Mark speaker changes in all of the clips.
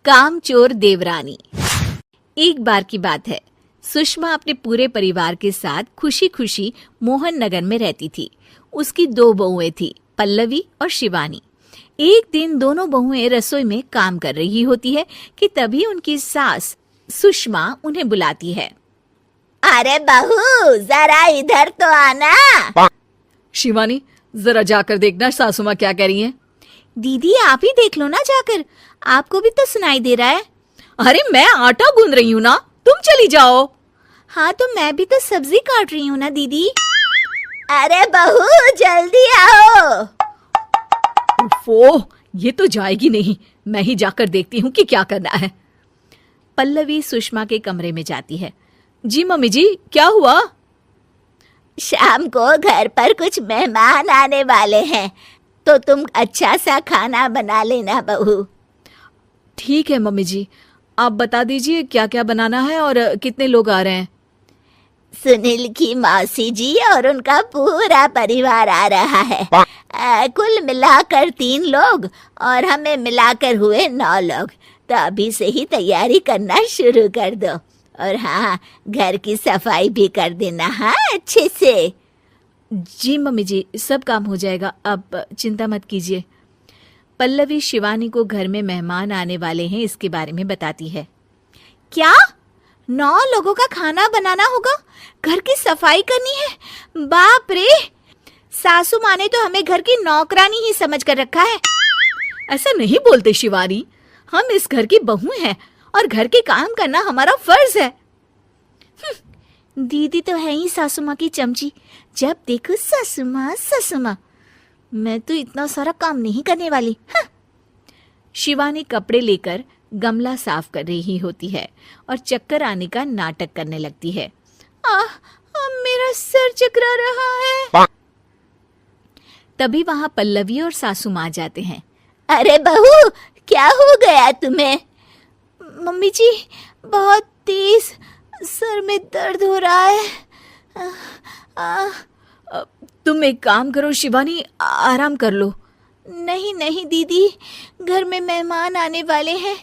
Speaker 1: कामचोर देवरानी। एक बार की बात है, सुषमा अपने पूरे परिवार के साथ खुशी खुशी मोहन नगर में रहती थी। उसकी 2 बहुएं थी, पल्लवी और शिवानी। एक दिन दोनों बहुएं रसोई में काम कर रही होती है कि तभी उनकी सास सुषमा उन्हें बुलाती है।
Speaker 2: अरे बहू, जरा इधर तो आना।
Speaker 1: शिवानी, जरा जाकर देखना सासू माँ क्या कह रही हैं।
Speaker 2: दीदी आप ही देख लो ना जाकर, आपको भी तो सुनाई दे रहा है।
Speaker 1: अरे मैं आटा गूंद रही हूँ ना, तुम चली जाओ।
Speaker 2: हाँ तो मैं भी तो सब्जी काट रही हूँ ना दीदी। अरे बहू जल्दी आओ।
Speaker 1: ओह, ये तो जाएगी नहीं, मैं ही जाकर देखती हूँ कि क्या करना है। पल्लवी सुषमा के कमरे में जाती है। जी मम्मी जी, क्या हुआ?
Speaker 2: शाम को घर पर कुछ मेहमान आने वाले हैं, तो तुम अच्छा सा खाना बना लेना बहू।
Speaker 1: ठीक है मम्मी जी, आप बता दीजिए क्या क्या बनाना है और कितने लोग आ रहे हैं।
Speaker 2: सुनील की मौसी जी और उनका पूरा परिवार आ रहा है। कुल मिलाकर 3 लोग और हमें मिलाकर हुए 9 लोग। तो अभी से ही तैयारी करना शुरू कर दो। और हाँ, घर की सफाई भी कर देना, हाँ अच्छे से।
Speaker 1: जी मम्मी जी, सब काम हो जाएगा, आप चिंता मत कीजिए। पल्लवी शिवानी को घर में मेहमान आने वाले हैं इसके बारे में बताती है।
Speaker 2: क्या 9 लोगों का खाना बनाना होगा, घर की सफाई करनी है? बाप रे, सासू माँ ने तो हमें घर की नौकरानी ही समझ कर रखा है।
Speaker 1: ऐसा नहीं बोलते शिवानी, हम इस घर की बहू हैं और घर के काम करना हमारा फर्ज है।
Speaker 2: दीदी तो है ही सासू माँ की चमची, जब देखो सासू माँ सासू माँ। मैं तो इतना सारा काम नहीं करने वाली।
Speaker 1: शिवानी कपड़े लेकर गमला साफ कर रही होती है और चक्कर आने का नाटक करने लगती है।
Speaker 2: मेरा सर चकरा रहा है।
Speaker 1: तभी वहां पल्लवी और सासू माँ जाते हैं।
Speaker 2: अरे बहू, क्या हो गया तुम्हें? मम्मी जी, बहुत तेज सर में दर्द हो रहा है।
Speaker 1: तुम एक काम करो शिवानी, आराम कर लो।
Speaker 2: नहीं नहीं दीदी, घर में मेहमान आने वाले हैं,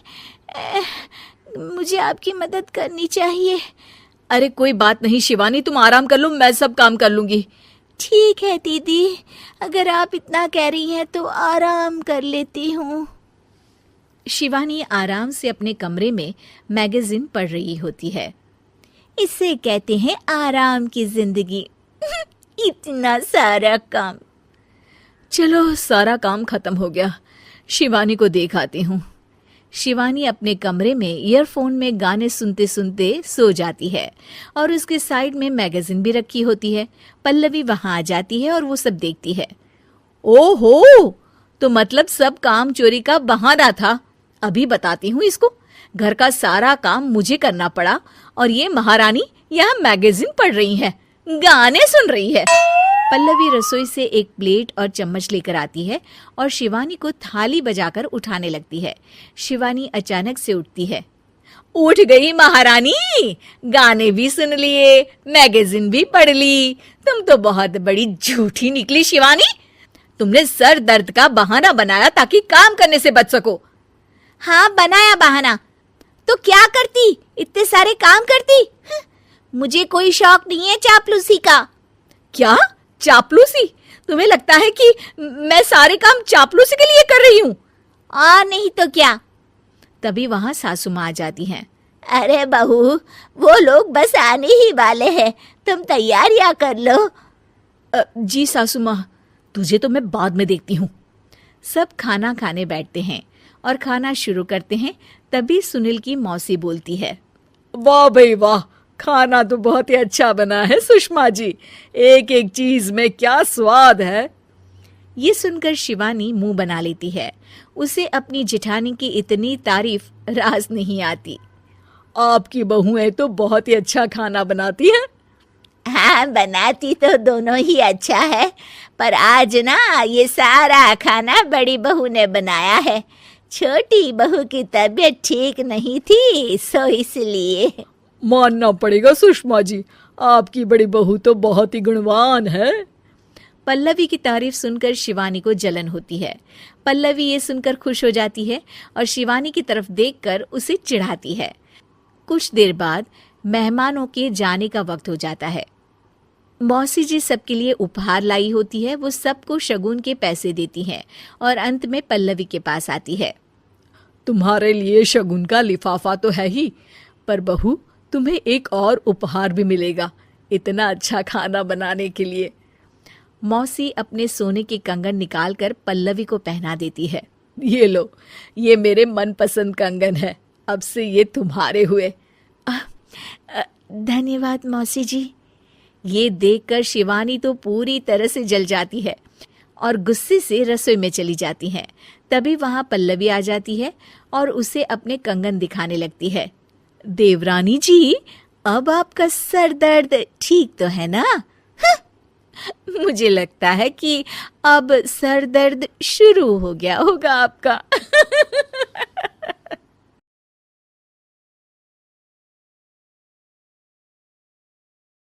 Speaker 2: मुझे आपकी मदद करनी चाहिए।
Speaker 1: अरे कोई बात नहीं शिवानी, तुम आराम कर लो, मैं सब काम कर लूंगी।
Speaker 2: ठीक है दीदी, अगर आप इतना कह रही हैं तो आराम कर लेती हूँ।
Speaker 1: शिवानी आराम से अपने कमरे में मैगजीन पढ़ रही होती है।
Speaker 2: इसे कहते हैं आराम की जिंदगी। इतना सारा काम।
Speaker 1: चलो, सारा काम खत्म हो गया, शिवानी को देख आती हूँ। शिवानी अपने कमरे में ईयरफोन में गाने सुनते सुनते सो जाती है और उसके साइड में मैगजीन भी रखी होती है। पल्लवी वहां आ जाती है और वो सब देखती है। ओहो, तो मतलब सब काम चोरी का बहाना था। अभी बताती हूँ इसको। घर का सारा काम मुझे करना पड़ा और ये महारानी यहाँ मैगजीन पढ़ रही है, गाने सुन रही है। पल्लवी रसोई से एक प्लेट और चम्मच लेकर आती है और शिवानी को थाली बजाकर उठाने लगती है। शिवानी अचानक से उठती है। उठ गई महारानी, गाने भी सुन लिए, मैगजीन भी पढ़ ली। तुम तो बहुत बड़ी झूठी निकली शिवानी। तुमने सर दर्द का बहाना बनाया ताकि काम करने से बच सको।
Speaker 2: हाँ बनाया बहाना, तो क्या करती, इतने सारे काम करती। मुझे कोई शौक नहीं है चापलूसी का।
Speaker 1: क्या चापलूसी? तुम्हें लगता है कि मैं सारे काम चापलूसी के लिए कर रही हूँ?
Speaker 2: और नहीं तो क्या।
Speaker 1: तभी वहां सासू माँ आ जाती हैं।
Speaker 2: अरे बहू, वो लोग बस आने ही वाले हैं, तुम तैयारियां कर लो।
Speaker 1: जी सासू माँ, तुझे तो मैं बाद में देखती हूँ। सब खाना खाने बैठते हैं और खाना शुरू करते हैं। तभी सुनील की मौसी बोलती है। वाह भाई वाह, खाना तो बहुत ही अच्छा बना है सुषमा जी, एक एक चीज में क्या स्वाद है। ये सुनकर शिवानी मुंह बना लेती है। उसे अपनी जेठानी की इतनी तारीफ रास नहीं आती। आपकी बहुएं तो बहुत ही अच्छा खाना बनाती हैं।
Speaker 2: हाँ बनाती तो दोनों ही अच्छा है, पर आज ना ये सारा खाना बड़ी बहू ने बनाया है। छोटी बहू की तबीयत ठीक नहीं थी, सो इसलिए।
Speaker 1: मानना पड़ेगा सुषमा जी, आपकी बड़ी बहू तो बहुत ही गुणवान है। पल्लवी की तारीफ सुनकर शिवानी को जलन होती है। पल्लवी ये सुनकर खुश हो जाती है और शिवानी की तरफ देखकर उसे चिढ़ाती है। कुछ देर बाद मेहमानों के जाने का वक्त हो जाता है। मौसी जी सबके लिए उपहार लाई होती है। वो सबको शगुन के पैसे देती हैं और अंत में पल्लवी के पास आती है।
Speaker 3: तुम्हारे लिए शगुन का लिफाफा तो है ही, पर बहू तुम्हें एक और उपहार भी मिलेगा इतना अच्छा खाना बनाने के लिए।
Speaker 1: मौसी अपने सोने के कंगन निकालकर पल्लवी को पहना देती है।
Speaker 3: ये लो, ये मेरे मनपसंद कंगन है, अब से ये तुम्हारे हुए।
Speaker 1: धन्यवाद मौसी जी। ये देखकर शिवानी तो पूरी तरह से जल जाती है और गुस्से से रसोई में चली जाती है। तभी वहां पल्लवी आ जाती है और उसे अपने कंगन दिखाने लगती है।
Speaker 2: देवरानी जी, अब आपका सर दर्द ठीक तो है ना?
Speaker 1: मुझे लगता है कि अब सर दर्द शुरू हो गया होगा आपका।